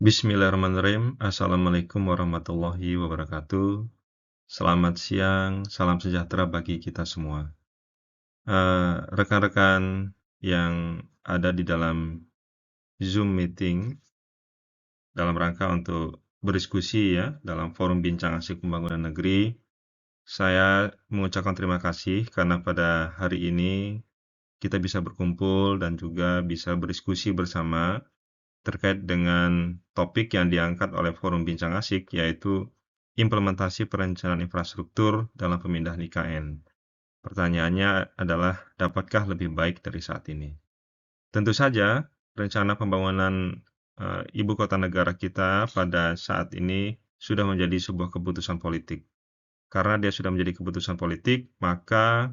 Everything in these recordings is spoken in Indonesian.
Bismillahirrahmanirrahim. Assalamualaikum warahmatullahi wabarakatuh. Selamat siang, salam sejahtera bagi kita semua. Rekan-rekan yang ada di dalam Zoom meeting dalam rangka untuk berdiskusi ya dalam forum bincang asik pembangunan negeri, saya mengucapkan terima kasih karena pada hari ini kita bisa berkumpul dan juga bisa berdiskusi bersama terkait dengan topik yang diangkat oleh Forum Bincang Asik, yaitu implementasi perencanaan infrastruktur dalam pemindahan IKN. Pertanyaannya adalah, dapatkah lebih baik dari saat ini? Tentu saja, rencana pembangunan ibu kota negara kita pada saat ini sudah menjadi sebuah keputusan politik. Karena dia sudah menjadi keputusan politik, maka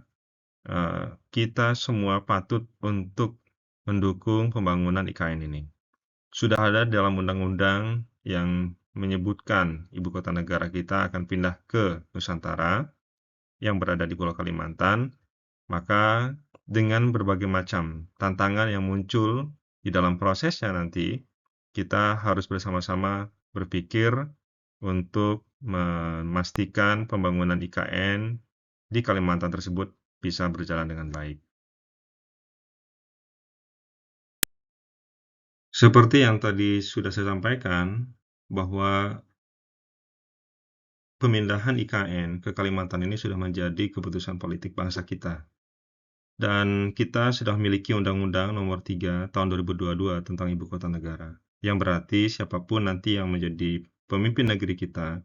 kita semua patut untuk mendukung pembangunan IKN ini. Sudah ada dalam undang-undang yang menyebutkan ibu kota negara kita akan pindah ke Nusantara yang berada di Pulau Kalimantan, maka dengan berbagai macam tantangan yang muncul di dalam prosesnya nanti, kita harus bersama-sama berpikir untuk memastikan pembangunan IKN di Kalimantan tersebut bisa berjalan dengan baik. Seperti yang tadi sudah saya sampaikan, bahwa pemindahan IKN ke Kalimantan ini sudah menjadi keputusan politik bangsa kita. Dan kita sudah memiliki Undang-Undang Nomor 3 Tahun 2022 tentang Ibu Kota Negara. Yang berarti siapapun nanti yang menjadi pemimpin negeri kita,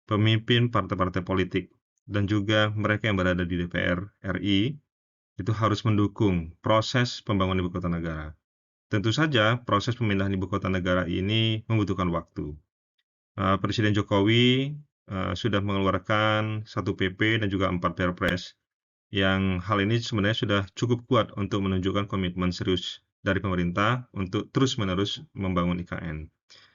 pemimpin partai-partai politik, dan juga mereka yang berada di DPR RI, itu harus mendukung proses pembangunan Ibu Kota Negara. Tentu saja proses pemindahan Ibu Kota Negara ini membutuhkan waktu. Presiden Jokowi sudah mengeluarkan 1 PP dan juga 4 Perpres, yang hal ini sebenarnya sudah cukup kuat untuk menunjukkan komitmen serius dari pemerintah untuk terus-menerus membangun IKN.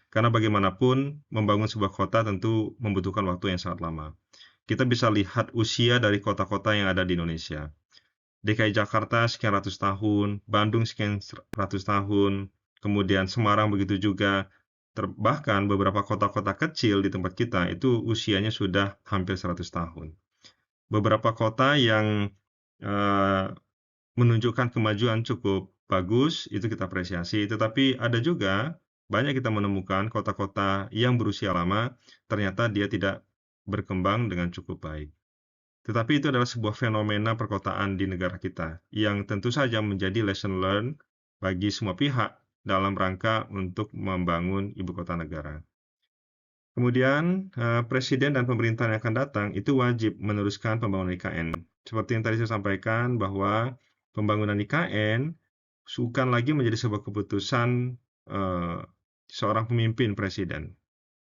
Karena bagaimanapun, membangun sebuah kota tentu membutuhkan waktu yang sangat lama. Kita bisa lihat usia dari kota-kota yang ada di Indonesia. DKI Jakarta sekian ratus tahun, Bandung sekian ratus tahun, kemudian Semarang begitu juga, bahkan beberapa kota-kota kecil di tempat kita itu usianya sudah hampir 100 tahun. Beberapa kota yang menunjukkan kemajuan cukup bagus, itu kita apresiasi, tetapi ada juga banyak kita menemukan kota-kota yang berusia lama, ternyata dia tidak berkembang dengan cukup baik. Tetapi itu adalah sebuah fenomena perkotaan di negara kita, yang tentu saja menjadi lesson learned bagi semua pihak dalam rangka untuk membangun ibu kota negara. Kemudian, Presiden dan pemerintahan yang akan datang itu wajib meneruskan pembangunan IKN. Seperti yang tadi saya sampaikan, bahwa pembangunan IKN bukan lagi menjadi sebuah keputusan seorang pemimpin presiden,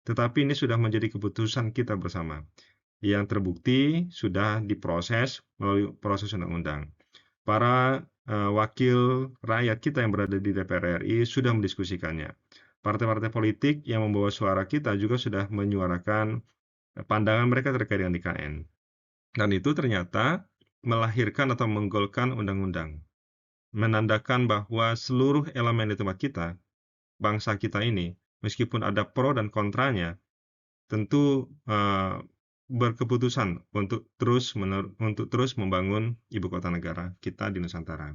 tetapi ini sudah menjadi keputusan kita bersama, yang terbukti sudah diproses melalui proses undang-undang. Para wakil rakyat kita yang berada di DPR RI sudah mendiskusikannya. Partai-partai politik yang membawa suara kita juga sudah menyuarakan pandangan mereka terkait dengan IKN. Dan itu ternyata melahirkan atau menggolkan undang-undang. Menandakan bahwa seluruh elemen di tempat kita, bangsa kita ini, meskipun ada pro dan kontranya, tentu berkeputusan untuk terus membangun ibu kota negara kita di Nusantara.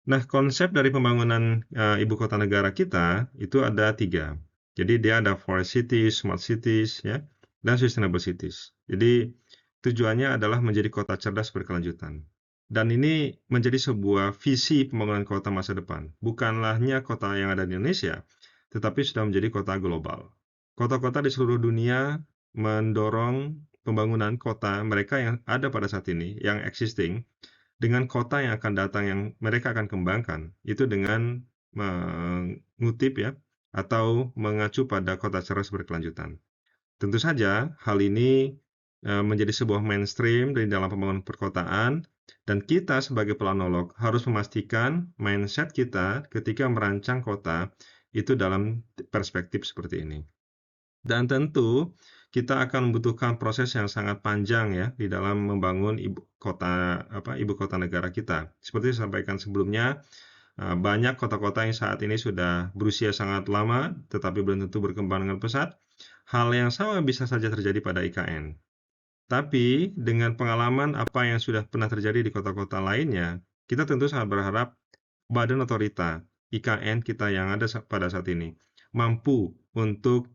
Nah, konsep dari pembangunan ibu kota negara kita itu ada 3. Jadi dia ada forest cities, smart cities, ya, dan sustainable cities. Jadi tujuannya adalah menjadi kota cerdas berkelanjutan. Dan ini menjadi sebuah visi pembangunan kota masa depan. Bukanlah hanya kota yang ada di Indonesia, tetapi sudah menjadi kota global. Kota-kota di seluruh dunia mendorong pembangunan kota mereka yang ada pada saat ini, yang existing, dengan kota yang akan datang yang mereka akan kembangkan, itu dengan mengutip ya, atau mengacu pada kota cerdas berkelanjutan. Tentu saja hal ini menjadi sebuah mainstream dari dalam pembangunan perkotaan, dan kita sebagai planolog harus memastikan mindset kita ketika merancang kota itu dalam perspektif seperti ini. Dan tentu kita akan membutuhkan proses yang sangat panjang ya di dalam membangun ibu kota negara kita. Seperti saya sampaikan sebelumnya, Banyak kota-kota yang saat ini sudah berusia sangat lama, tetapi belum tentu berkembang dengan pesat. Hal yang sama bisa saja terjadi pada IKN. Tapi dengan pengalaman apa yang sudah pernah terjadi di kota-kota lainnya, kita tentu sangat berharap badan otorita IKN kita yang ada pada saat ini mampu untuk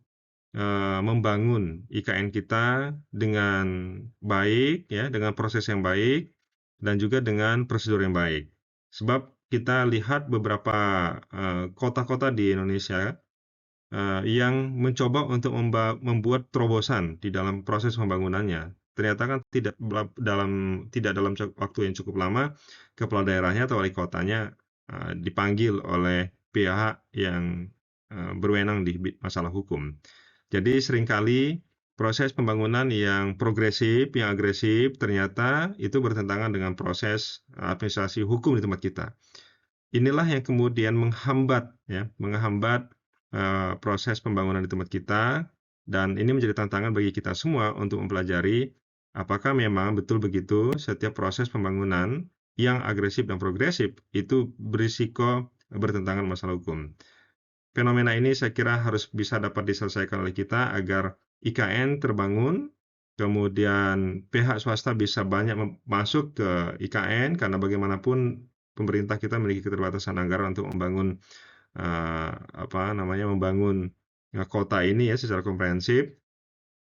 membangun IKN kita dengan baik, ya, dengan proses yang baik dan juga dengan prosedur yang baik. Sebab kita lihat beberapa kota-kota di Indonesia yang mencoba untuk membuat terobosan di dalam proses pembangunannya. Ternyata kan tidak dalam waktu yang cukup lama, kepala daerahnya atau wali kotanya dipanggil oleh pihak yang berwenang di masalah hukum. Jadi seringkali proses pembangunan yang progresif, yang agresif, ternyata itu bertentangan dengan proses administrasi hukum di tempat kita. Inilah yang kemudian menghambat proses pembangunan di tempat kita, dan ini menjadi tantangan bagi kita semua untuk mempelajari apakah memang betul begitu setiap proses pembangunan yang agresif dan progresif itu berisiko bertentangan masalah hukum. Fenomena ini saya kira harus bisa dapat diselesaikan oleh kita agar IKN terbangun, kemudian pihak swasta bisa banyak masuk ke IKN, karena bagaimanapun pemerintah kita memiliki keterbatasan anggaran untuk membangun kota ini ya secara komprehensif,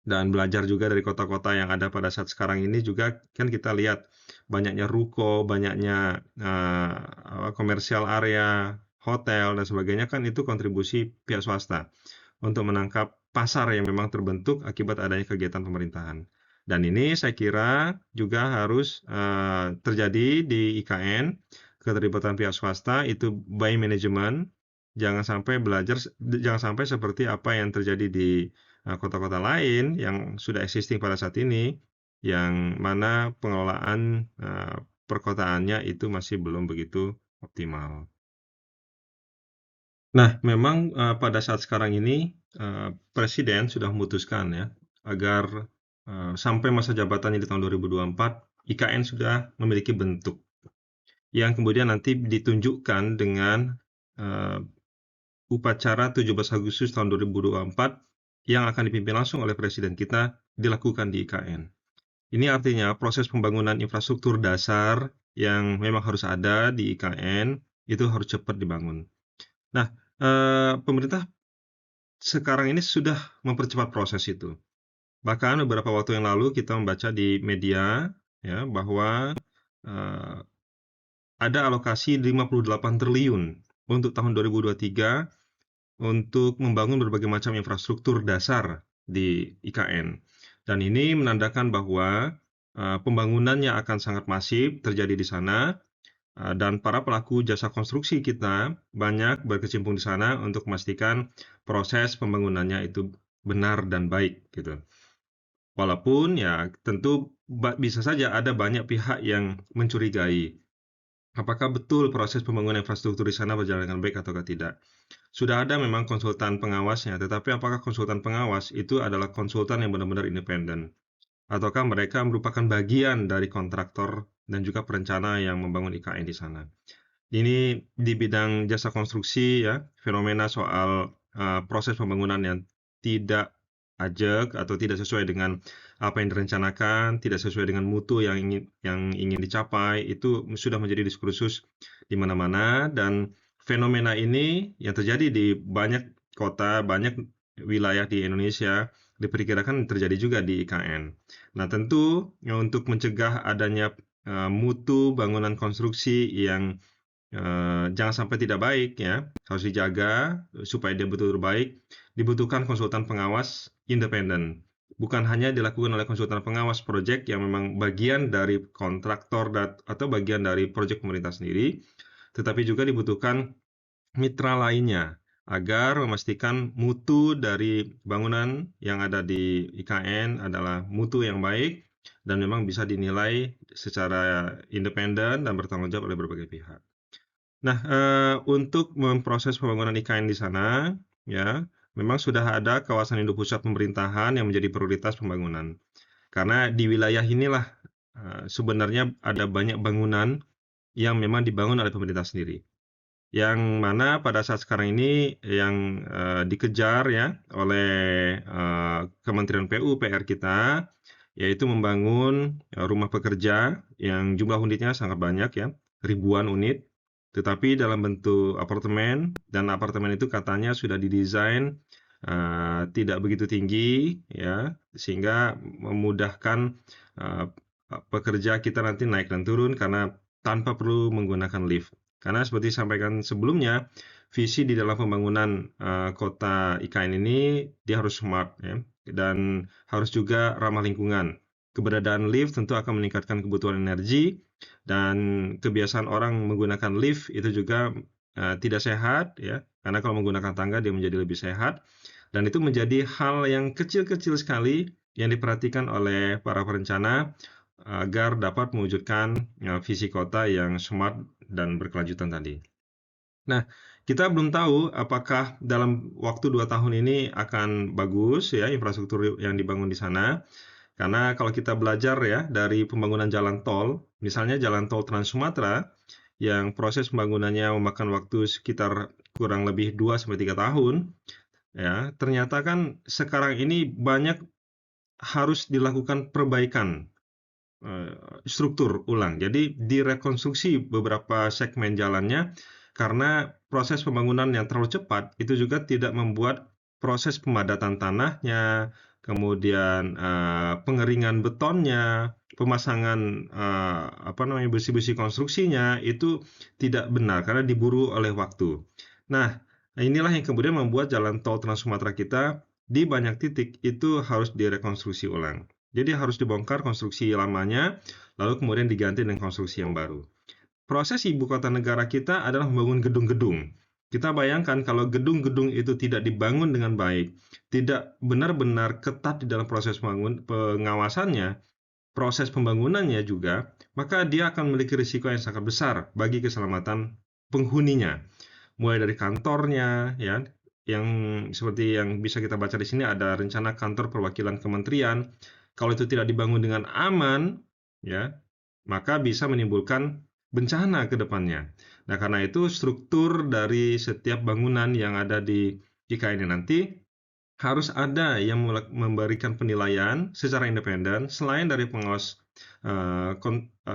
dan belajar juga dari kota-kota yang ada pada saat sekarang ini. Juga kan kita lihat banyaknya ruko, banyaknya komersial area, hotel dan sebagainya, kan itu kontribusi pihak swasta untuk menangkap pasar yang memang terbentuk akibat adanya kegiatan pemerintahan. Dan ini saya kira juga harus terjadi di IKN, keterlibatan pihak swasta itu by manajemen. Jangan sampai seperti apa yang terjadi di kota-kota lain yang sudah existing pada saat ini, yang mana pengelolaan perkotaannya itu masih belum begitu optimal. Nah, memang pada saat sekarang ini Presiden sudah memutuskan ya agar sampai masa jabatannya di tahun 2024 IKN sudah memiliki bentuk yang kemudian nanti ditunjukkan dengan upacara 17 Agustus tahun 2024 yang akan dipimpin langsung oleh Presiden kita dilakukan di IKN. Ini artinya proses pembangunan infrastruktur dasar yang memang harus ada di IKN itu harus cepat dibangun. Nah, pemerintah sekarang ini sudah mempercepat proses itu. Bahkan beberapa waktu yang lalu kita membaca di media ya bahwa ada alokasi 58 triliun untuk tahun 2023 untuk membangun berbagai macam infrastruktur dasar di IKN. Dan ini menandakan bahwa pembangunannya akan sangat masif terjadi di sana, dan para pelaku jasa konstruksi kita banyak berkecimpung di sana untuk memastikan proses pembangunannya itu benar dan baik gitu. Walaupun ya tentu bisa saja ada banyak pihak yang mencurigai apakah betul proses pembangunan infrastruktur di sana berjalan dengan baik atau tidak. Sudah ada memang konsultan pengawasnya, tetapi apakah konsultan pengawas itu adalah konsultan yang benar-benar independen? Ataukah mereka merupakan bagian dari kontraktor dan juga perencana yang membangun IKN di sana? Ini di bidang jasa konstruksi ya, fenomena soal proses pembangunan yang tidak ajak atau tidak sesuai dengan apa yang direncanakan, tidak sesuai dengan mutu yang ingin dicapai, itu sudah menjadi diskursus di mana-mana. Dan fenomena ini yang terjadi di banyak kota, banyak wilayah di Indonesia diperkirakan terjadi juga di IKN. Nah, tentu untuk mencegah adanya mutu bangunan konstruksi yang jangan sampai tidak baik ya, harus dijaga supaya dia betul-betul baik, dibutuhkan konsultan pengawas independen. Bukan hanya dilakukan oleh konsultan pengawas proyek yang memang bagian dari kontraktor atau bagian dari proyek pemerintah sendiri, tetapi juga dibutuhkan mitra lainnya agar memastikan mutu dari bangunan yang ada di IKN adalah mutu yang baik dan memang bisa dinilai secara independen dan bertanggung jawab oleh berbagai pihak. Nah, untuk memproses pembangunan IKN di sana, ya, memang sudah ada kawasan induk pusat pemerintahan yang menjadi prioritas pembangunan. Karena di wilayah inilah sebenarnya ada banyak bangunan yang memang dibangun oleh pemerintah sendiri. yang mana pada saat sekarang ini yang dikejar ya oleh Kementerian PUPR kita, yaitu membangun rumah pekerja yang jumlah unitnya sangat banyak ya, ribuan unit, tetapi dalam bentuk apartemen, dan apartemen itu katanya sudah didesain tidak begitu tinggi ya, sehingga memudahkan uh, pekerja kita nanti naik dan turun karena tanpa perlu menggunakan lift. Karena seperti disampaikan sebelumnya, visi di dalam pembangunan kota IKN ini dia harus smart ya, dan harus juga ramah lingkungan. Keberadaan lift tentu akan meningkatkan kebutuhan energi, dan kebiasaan orang menggunakan lift itu juga tidak sehat ya, karena kalau menggunakan tangga dia menjadi lebih sehat, dan itu menjadi hal yang kecil-kecil sekali yang diperhatikan oleh para perencana agar dapat mewujudkan visi kota yang smart dan berkelanjutan tadi. Nah, kita belum tahu apakah dalam waktu 2 tahun ini akan bagus ya infrastruktur yang dibangun di sana. Karena kalau kita belajar ya dari pembangunan jalan tol, misalnya jalan tol Trans Sumatera yang proses pembangunannya memakan waktu sekitar kurang lebih 2 sampai 3 tahun, ya ternyata kan sekarang ini banyak harus dilakukan perbaikan struktur ulang. Jadi direkonstruksi beberapa segmen jalannya karena proses pembangunan yang terlalu cepat itu juga tidak membuat proses pemadatan tanahnya, kemudian pengeringan betonnya, pemasangan besi-besi konstruksinya itu tidak benar karena diburu oleh waktu. Nah, inilah yang kemudian membuat jalan tol Trans Sumatera kita di banyak titik itu harus direkonstruksi ulang. Jadi harus dibongkar konstruksi lamanya, lalu kemudian diganti dengan konstruksi yang baru. Proses ibu kota negara kita adalah membangun gedung-gedung. Kita bayangkan kalau gedung-gedung itu tidak dibangun dengan baik, tidak benar-benar ketat di dalam proses pengawasannya, proses pembangunannya juga, maka dia akan memiliki risiko yang sangat besar bagi keselamatan penghuninya. Mulai dari kantornya, ya, yang seperti yang bisa kita baca di sini ada rencana kantor perwakilan kementerian. Kalau itu tidak dibangun dengan aman, ya, maka bisa menimbulkan bencana ke depannya. Nah, karena itu struktur dari setiap bangunan yang ada di IKN ini nanti harus ada yang memberikan penilaian secara independen selain dari pengawas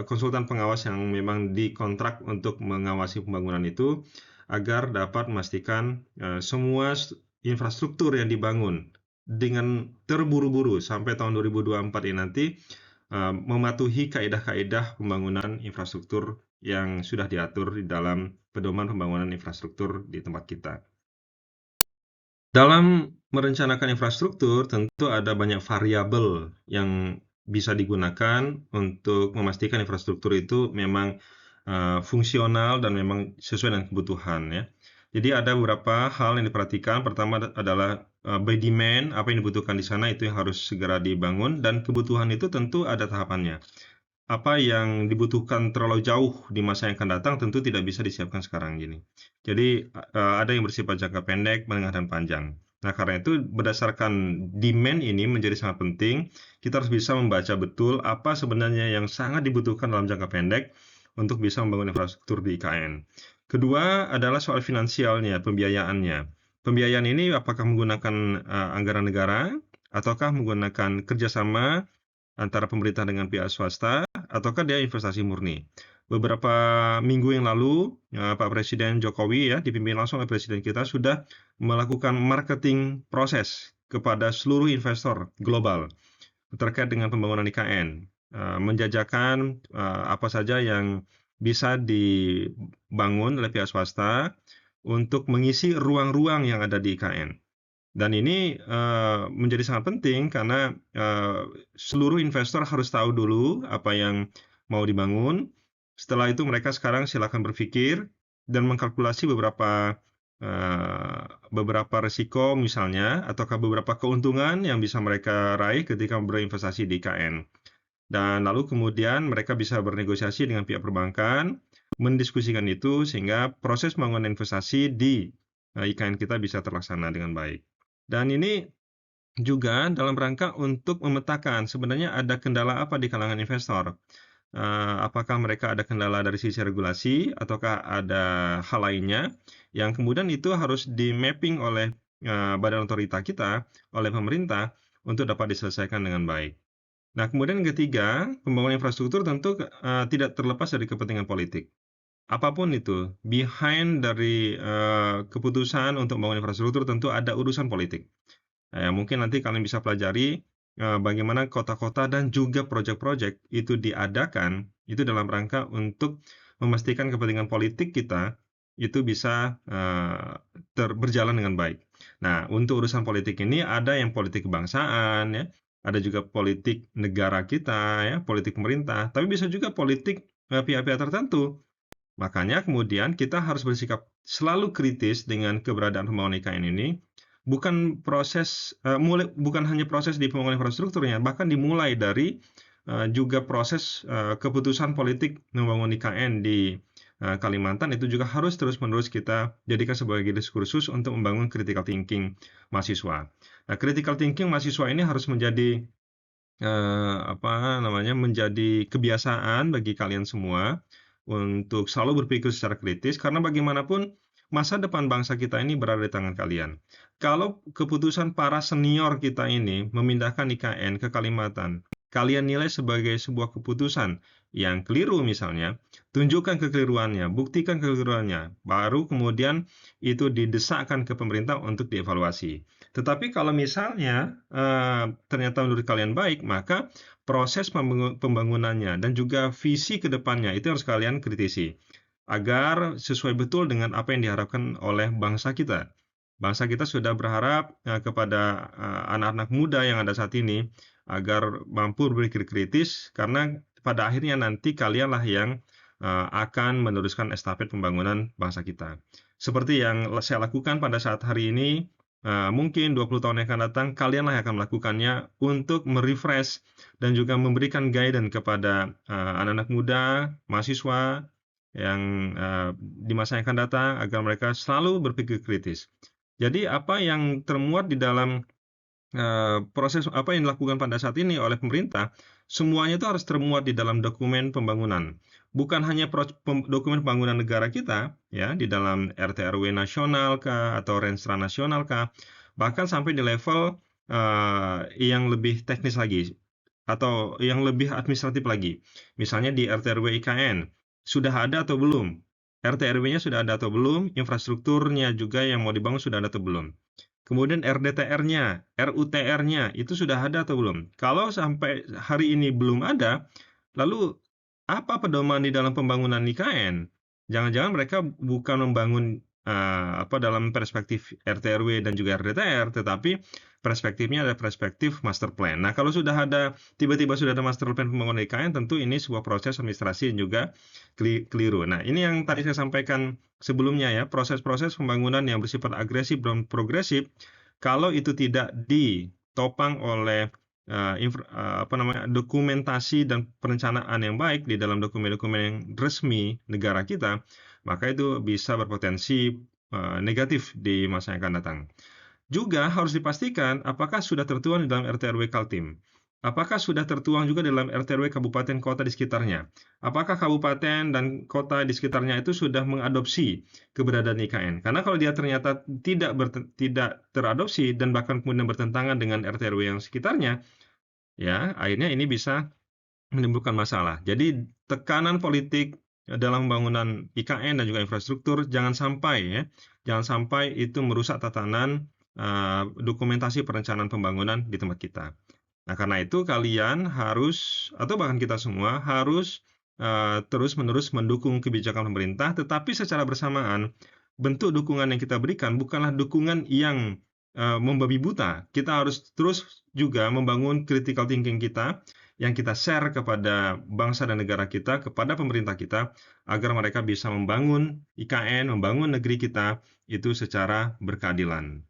konsultan pengawas yang memang dikontrak untuk mengawasi pembangunan itu agar dapat memastikan semua infrastruktur yang dibangun dengan terburu-buru sampai tahun 2024 ini nanti mematuhi kaedah-kaedah pembangunan infrastruktur yang sudah diatur di dalam pedoman pembangunan infrastruktur di tempat kita. Dalam merencanakan infrastruktur, tentu ada banyak variabel yang bisa digunakan untuk memastikan infrastruktur itu memang fungsional dan memang sesuai dengan kebutuhan ya. Jadi ada beberapa hal yang diperhatikan. Pertama adalah by demand, apa yang dibutuhkan di sana itu yang harus segera dibangun, dan kebutuhan itu tentu ada tahapannya. Apa yang dibutuhkan terlalu jauh di masa yang akan datang tentu tidak bisa disiapkan sekarang gini. Jadi ada yang bersifat jangka pendek, menengah, dan panjang. Nah, karena itu berdasarkan demand ini menjadi sangat penting, kita harus bisa membaca betul apa sebenarnya yang sangat dibutuhkan dalam jangka pendek untuk bisa membangun infrastruktur di IKN. Kedua adalah soal finansialnya, pembiayaannya. Pembiayaan ini apakah menggunakan anggaran negara, ataukah menggunakan kerjasama antara pemerintah dengan pihak swasta, ataukah dia investasi murni. Beberapa minggu yang lalu, Pak Presiden Jokowi ya, dipimpin langsung oleh Presiden kita, sudah melakukan marketing proses kepada seluruh investor global terkait dengan pembangunan IKN, menjajakan apa saja yang bisa dibangun oleh pihak swasta untuk mengisi ruang-ruang yang ada di IKN. Dan ini menjadi sangat penting karena seluruh investor harus tahu dulu apa yang mau dibangun. Setelah itu mereka sekarang silakan berpikir dan mengkalkulasi beberapa risiko misalnya, ataukah beberapa keuntungan yang bisa mereka raih ketika berinvestasi di IKN. Dan lalu kemudian mereka bisa bernegosiasi dengan pihak perbankan, mendiskusikan itu sehingga proses pembangunan investasi di IKN kita bisa terlaksana dengan baik. Dan ini juga dalam rangka untuk memetakan sebenarnya ada kendala apa di kalangan investor. apakah mereka ada kendala dari sisi regulasi ataukah ada hal lainnya yang kemudian itu harus di-mapping oleh badan otorita kita, oleh pemerintah untuk dapat diselesaikan dengan baik. Nah, kemudian yang ketiga, pembangunan infrastruktur tentu tidak terlepas dari kepentingan politik. Apapun itu, behind dari keputusan untuk membangun infrastruktur tentu ada urusan politik. Mungkin nanti kalian bisa pelajari bagaimana kota-kota dan juga proyek-proyek itu diadakan itu dalam rangka untuk memastikan kepentingan politik kita itu bisa berjalan dengan baik. Nah, untuk urusan politik ini ada yang politik kebangsaan, ya, ada juga politik negara kita, ya, politik pemerintah, tapi bisa juga politik pihak-pihak tertentu. Makanya kemudian kita harus bersikap selalu kritis dengan keberadaan pembangunan IKN ini. Bukan hanya proses di pembangunan infrastrukturnya, bahkan dimulai dari juga proses keputusan politik membangun IKN di Kalimantan itu juga harus terus-menerus kita jadikan sebagai diskursus untuk membangun critical thinking mahasiswa. Nah, critical thinking mahasiswa ini harus menjadi menjadi kebiasaan bagi kalian semua untuk selalu berpikir secara kritis, karena bagaimanapun masa depan bangsa kita ini berada di tangan kalian. Kalau keputusan para senior kita ini memindahkan IKN ke Kalimantan, kalian nilai sebagai sebuah keputusan yang keliru misalnya, tunjukkan kekeliruannya, buktikan kekeliruannya, baru kemudian itu didesakkan ke pemerintah untuk dievaluasi. Tetapi kalau misalnya ternyata menurut kalian baik, maka proses pembangunannya dan juga visi ke depannya itu harus kalian kritisi agar sesuai betul dengan apa yang diharapkan oleh bangsa kita. Bangsa kita sudah berharap kepada anak-anak muda yang ada saat ini agar mampu berpikir kritis, karena pada akhirnya nanti kalianlah yang akan meneruskan estafet pembangunan bangsa kita. Seperti yang saya lakukan pada saat hari ini, mungkin 20 tahun yang akan datang, kalianlah yang akan melakukannya untuk merefresh dan juga memberikan guidance kepada anak-anak muda, mahasiswa yang di masa yang akan datang agar mereka selalu berpikir kritis. Jadi apa yang termuat di dalam proses apa yang dilakukan pada saat ini oleh pemerintah, semuanya itu harus termuat di dalam dokumen pembangunan. Bukan hanya dokumen pembangunan negara kita, ya, di dalam RT/RW nasional kah, atau Renstra nasional kah, bahkan sampai di level yang lebih teknis lagi, atau yang lebih administratif lagi. Misalnya di RT/RW IKN, sudah ada atau belum? RT/RW-nya sudah ada atau belum? Infrastrukturnya juga yang mau dibangun sudah ada atau belum? Kemudian RDTR-nya, RUTR-nya itu sudah ada atau belum? Kalau sampai hari ini belum ada, lalu apa pedoman di dalam pembangunan IKN? Jangan-jangan mereka bukan membangun dalam perspektif RT/RW dan juga RDTR, tetapi perspektifnya adalah perspektif master plan. Nah, kalau sudah ada, tiba-tiba sudah ada master plan pembangunan IKN, tentu ini sebuah proses administrasi yang juga keliru. Nah, ini yang tadi saya sampaikan sebelumnya, ya, proses-proses pembangunan yang bersifat agresif dan progresif, kalau itu tidak ditopang oleh dokumentasi dan perencanaan yang baik di dalam dokumen-dokumen yang resmi negara kita, maka itu bisa berpotensi negatif di masa yang akan datang. Juga harus dipastikan apakah sudah tertuang di dalam RT/RW Kaltim. Apakah sudah tertuang juga dalam RT/RW kabupaten kota di sekitarnya? Apakah kabupaten dan kota di sekitarnya itu sudah mengadopsi keberadaan IKN? Karena kalau dia ternyata tidak teradopsi dan bahkan kemudian bertentangan dengan RT/RW yang sekitarnya, ya, akhirnya ini bisa menimbulkan masalah. Jadi tekanan politik dalam pembangunan IKN dan juga infrastruktur jangan sampai itu merusak tatanan dokumentasi perencanaan pembangunan di tempat kita. Nah, karena itu kalian harus, atau bahkan kita semua harus terus-menerus mendukung kebijakan pemerintah, tetapi secara bersamaan bentuk dukungan yang kita berikan bukanlah dukungan yang membabi buta. Kita harus terus juga membangun critical thinking kita yang kita share kepada bangsa dan negara kita, kepada pemerintah kita, agar mereka bisa membangun IKN, membangun negeri kita itu secara berkeadilan.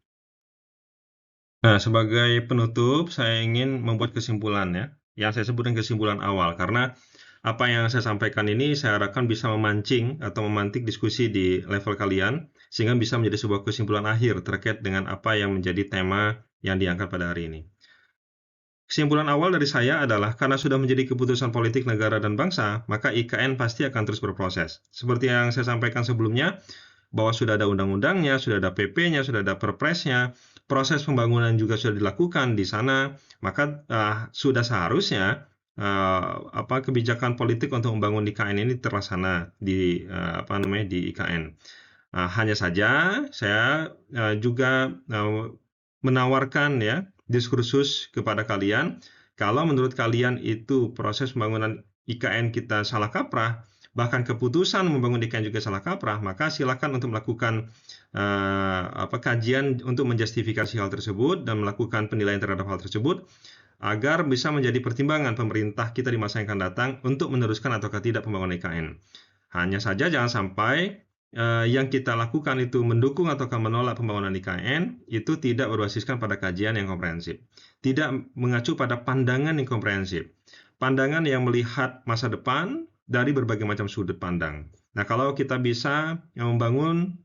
Nah, sebagai penutup, saya ingin membuat kesimpulan, ya, yang saya sebutkan kesimpulan awal, karena apa yang saya sampaikan ini saya harapkan bisa memancing atau memantik diskusi di level kalian, sehingga bisa menjadi sebuah kesimpulan akhir terkait dengan apa yang menjadi tema yang diangkat pada hari ini. Kesimpulan awal dari saya adalah karena sudah menjadi keputusan politik negara dan bangsa, maka IKN pasti akan terus berproses. Seperti yang saya sampaikan sebelumnya, bahwa sudah ada undang-undangnya, sudah ada PP-nya, sudah ada perpresnya, proses pembangunan juga sudah dilakukan di sana, maka sudah seharusnya kebijakan politik untuk membangun IKN ini terlaksana di IKN. Hanya saja saya juga menawarkan ya diskursus kepada kalian, kalau menurut kalian itu proses pembangunan IKN kita salah kaprah, bahkan keputusan membangun IKN juga salah kaprah, maka silakan untuk melakukan kajian untuk menjustifikasi hal tersebut dan melakukan penilaian terhadap hal tersebut agar bisa menjadi pertimbangan pemerintah kita di masa yang akan datang untuk meneruskan ataukah tidak pembangunan IKN. Hanya saja jangan sampai yang kita lakukan itu mendukung ataukah menolak pembangunan IKN itu tidak berbasiskan pada kajian yang komprehensif. Tidak mengacu pada pandangan yang komprehensif. Pandangan yang melihat masa depan dari berbagai macam sudut pandang. Nah, kalau kita bisa membangun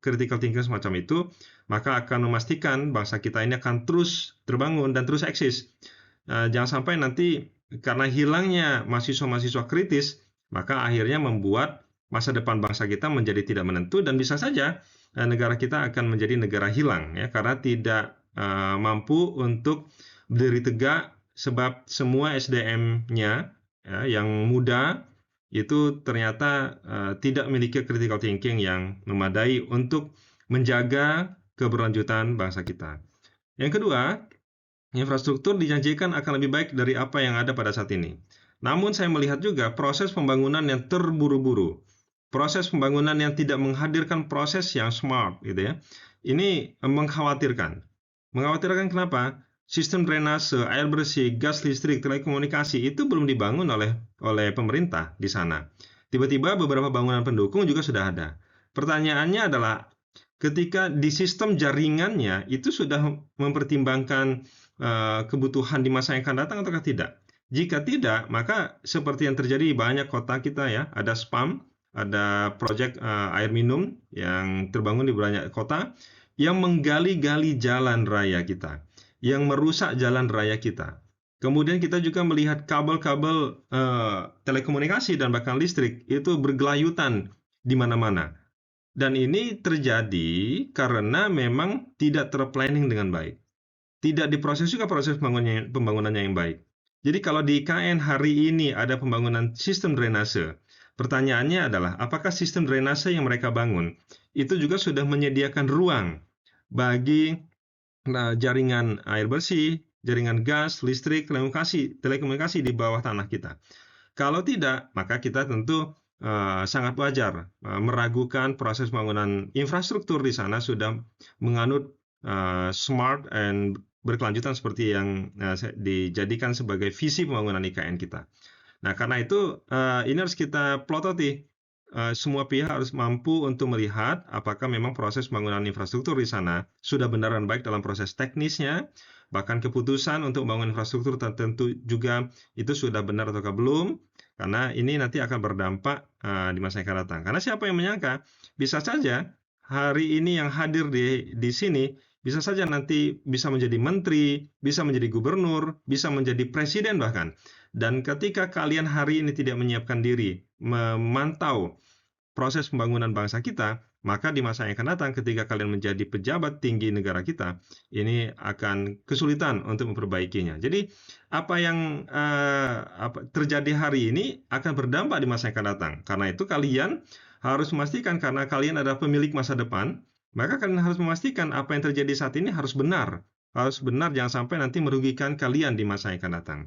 critical thinking semacam itu, maka akan memastikan bangsa kita ini akan terus terbangun dan terus eksis. Jangan sampai nanti karena hilangnya mahasiswa-mahasiswa kritis, maka akhirnya membuat masa depan bangsa kita menjadi tidak menentu dan bisa saja negara kita akan menjadi negara hilang ya karena tidak mampu untuk berdiri tegak sebab semua SDM-nya ya, yang muda itu ternyata tidak memiliki critical thinking yang memadai untuk menjaga keberlanjutan bangsa kita. Yang kedua, infrastruktur dijanjikan akan lebih baik dari apa yang ada pada saat ini. Namun saya melihat juga proses pembangunan yang terburu-buru, proses pembangunan yang tidak menghadirkan proses yang smart, gitu ya. Ini mengkhawatirkan. Mengkhawatirkan kenapa? Sistem drainase, air bersih, gas listrik, telekomunikasi itu belum dibangun oleh pemerintah di sana. Tiba-tiba beberapa bangunan pendukung juga sudah ada. Pertanyaannya adalah ketika di sistem jaringannya itu sudah mempertimbangkan kebutuhan di masa yang akan datang ataukah tidak? Jika tidak, maka seperti yang terjadi di banyak kota kita ya, ada spam, ada proyek air minum yang terbangun di banyak kota yang menggali-gali jalan raya kita, yang merusak jalan raya kita. Kemudian kita juga melihat kabel-kabel telekomunikasi dan bahkan listrik itu bergelayutan di mana-mana. Dan ini terjadi karena memang tidak terplanning dengan baik. Tidak diproses juga proses pembangunannya yang baik. Jadi kalau di IKN hari ini ada pembangunan sistem drainase, pertanyaannya adalah apakah sistem drainase yang mereka bangun itu juga sudah menyediakan ruang bagi jaringan air bersih, jaringan gas, listrik, telekomunikasi di bawah tanah kita. Kalau tidak, maka kita tentu sangat wajar meragukan proses pembangunan infrastruktur di sana sudah menganut smart and berkelanjutan seperti yang dijadikan sebagai visi pembangunan IKN kita. Nah, karena itu ini harus kita plototi. Semua pihak harus mampu untuk melihat apakah memang proses pembangunan infrastruktur di sana sudah benar dan baik dalam proses teknisnya, bahkan keputusan untuk membangun infrastruktur tertentu juga itu sudah benar atau belum, karena ini nanti akan berdampak di masa yang akan datang. Karena siapa yang menyangka, bisa saja hari ini yang hadir di sini, bisa saja nanti bisa menjadi menteri, bisa menjadi gubernur, bisa menjadi presiden bahkan. Dan ketika kalian hari ini tidak menyiapkan diri, memantau proses pembangunan bangsa kita, maka di masa yang akan datang ketika kalian menjadi pejabat tinggi negara kita, ini akan kesulitan untuk memperbaikinya. Jadi apa yang terjadi hari ini akan berdampak di masa yang akan datang. Karena itu kalian harus memastikan, karena kalian adalah pemilik masa depan, maka kalian harus memastikan apa yang terjadi saat ini harus benar. Harus benar, jangan sampai nanti merugikan kalian di masa yang akan datang.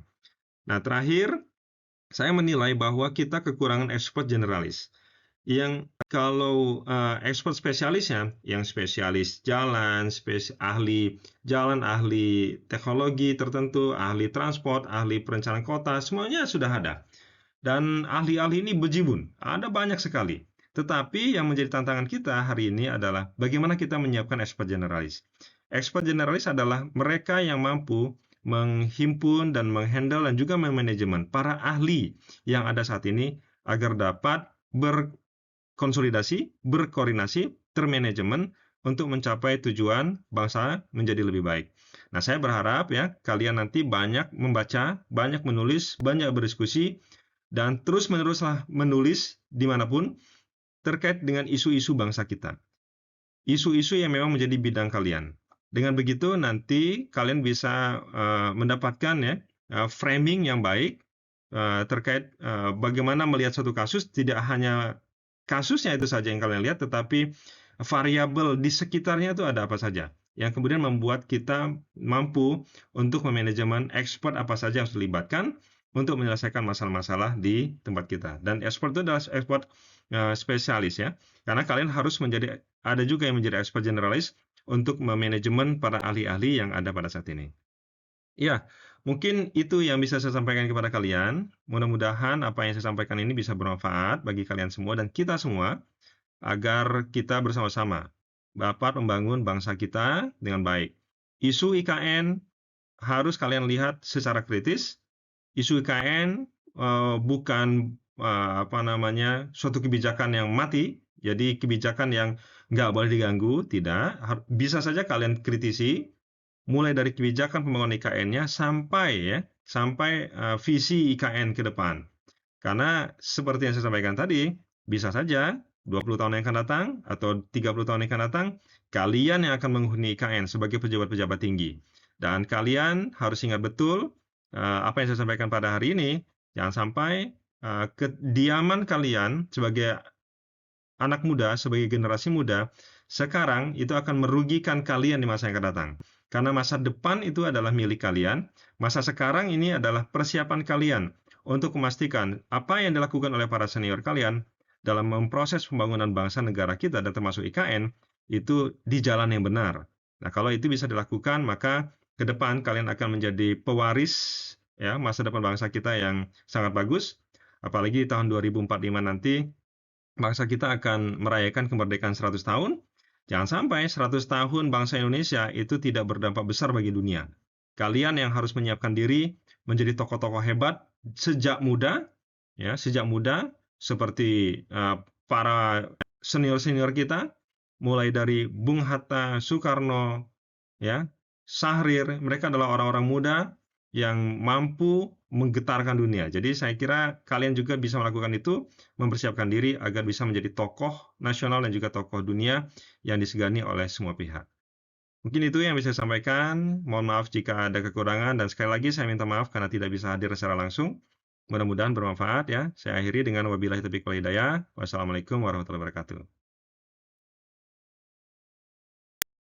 Nah, terakhir, saya menilai bahwa kita kekurangan expert generalis. Yang kalau expert spesialisnya, yang spesialis jalan, ahli jalan, ahli teknologi tertentu, ahli transport, ahli perencanaan kota, semuanya sudah ada. Dan ahli-ahli ini bejibun, ada banyak sekali. Tetapi yang menjadi tantangan kita hari ini adalah bagaimana kita menyiapkan expert generalis. Expert generalis adalah mereka yang mampu menghimpun dan menghandle dan juga memanajemen para ahli yang ada saat ini agar dapat berkonsolidasi, berkoordinasi, termanajemen untuk mencapai tujuan bangsa menjadi lebih baik. Nah, saya berharap ya kalian nanti banyak membaca, banyak menulis, banyak berdiskusi, dan terus-meneruslah menulis dimanapun terkait dengan isu-isu bangsa kita. Isu-isu yang memang menjadi bidang kalian. Dengan begitu nanti kalian bisa mendapatkan ya framing yang baik terkait bagaimana melihat suatu kasus, tidak hanya kasusnya itu saja yang kalian lihat, tetapi variabel di sekitarnya itu ada apa saja, yang kemudian membuat kita mampu untuk memanajemen expert apa saja yang harus dilibatkan untuk menyelesaikan masalah-masalah di tempat kita. Dan expert itu adalah expert spesialis ya, karena kalian harus menjadi, ada juga yang menjadi expert generalis untuk memanajemen para ahli-ahli yang ada pada saat ini. Ya, mungkin itu yang bisa saya sampaikan kepada kalian. Mudah-mudahan apa yang saya sampaikan ini bisa bermanfaat bagi kalian semua dan kita semua, agar kita bersama-sama dapat membangun bangsa kita dengan baik. Isu IKN harus kalian lihat secara kritis. Isu IKN bukan suatu kebijakan yang mati, jadi kebijakan yang nggak boleh diganggu, tidak. Bisa saja kalian kritisi, mulai dari kebijakan pembangunan IKN-nya sampai visi IKN ke depan. Karena seperti yang saya sampaikan tadi, bisa saja 20 tahun yang akan datang atau 30 tahun yang akan datang, kalian yang akan menghuni IKN sebagai pejabat-pejabat tinggi. Dan kalian harus ingat betul apa yang saya sampaikan pada hari ini, jangan sampai kediaman kalian sebagai anak muda, sebagai generasi muda, sekarang itu akan merugikan kalian di masa yang akan datang. Karena masa depan itu adalah milik kalian, masa sekarang ini adalah persiapan kalian untuk memastikan apa yang dilakukan oleh para senior kalian dalam memproses pembangunan bangsa negara kita dan termasuk IKN, itu di jalan yang benar. Nah, kalau itu bisa dilakukan, maka ke depan kalian akan menjadi pewaris ya masa depan bangsa kita yang sangat bagus. Apalagi di tahun 2045 nanti, bangsa kita akan merayakan kemerdekaan 100 tahun. Jangan sampai 100 tahun bangsa Indonesia itu tidak berdampak besar bagi dunia. Kalian yang harus menyiapkan diri menjadi tokoh-tokoh hebat sejak muda, ya, sejak muda, seperti para senior-senior kita, mulai dari Bung Hatta, Soekarno, ya, Syahrir, mereka adalah orang-orang muda yang mampu menggetarkan dunia. Jadi saya kira kalian juga bisa melakukan itu, mempersiapkan diri agar bisa menjadi tokoh nasional dan juga tokoh dunia yang disegani oleh semua pihak. Mungkin itu yang bisa saya sampaikan. Mohon maaf jika ada kekurangan, dan sekali lagi saya minta maaf karena tidak bisa hadir secara langsung. Mudah-mudahan bermanfaat ya. Saya akhiri dengan wabillahi taufiq wal hidayah. Wassalamualaikum warahmatullahi wabarakatuh.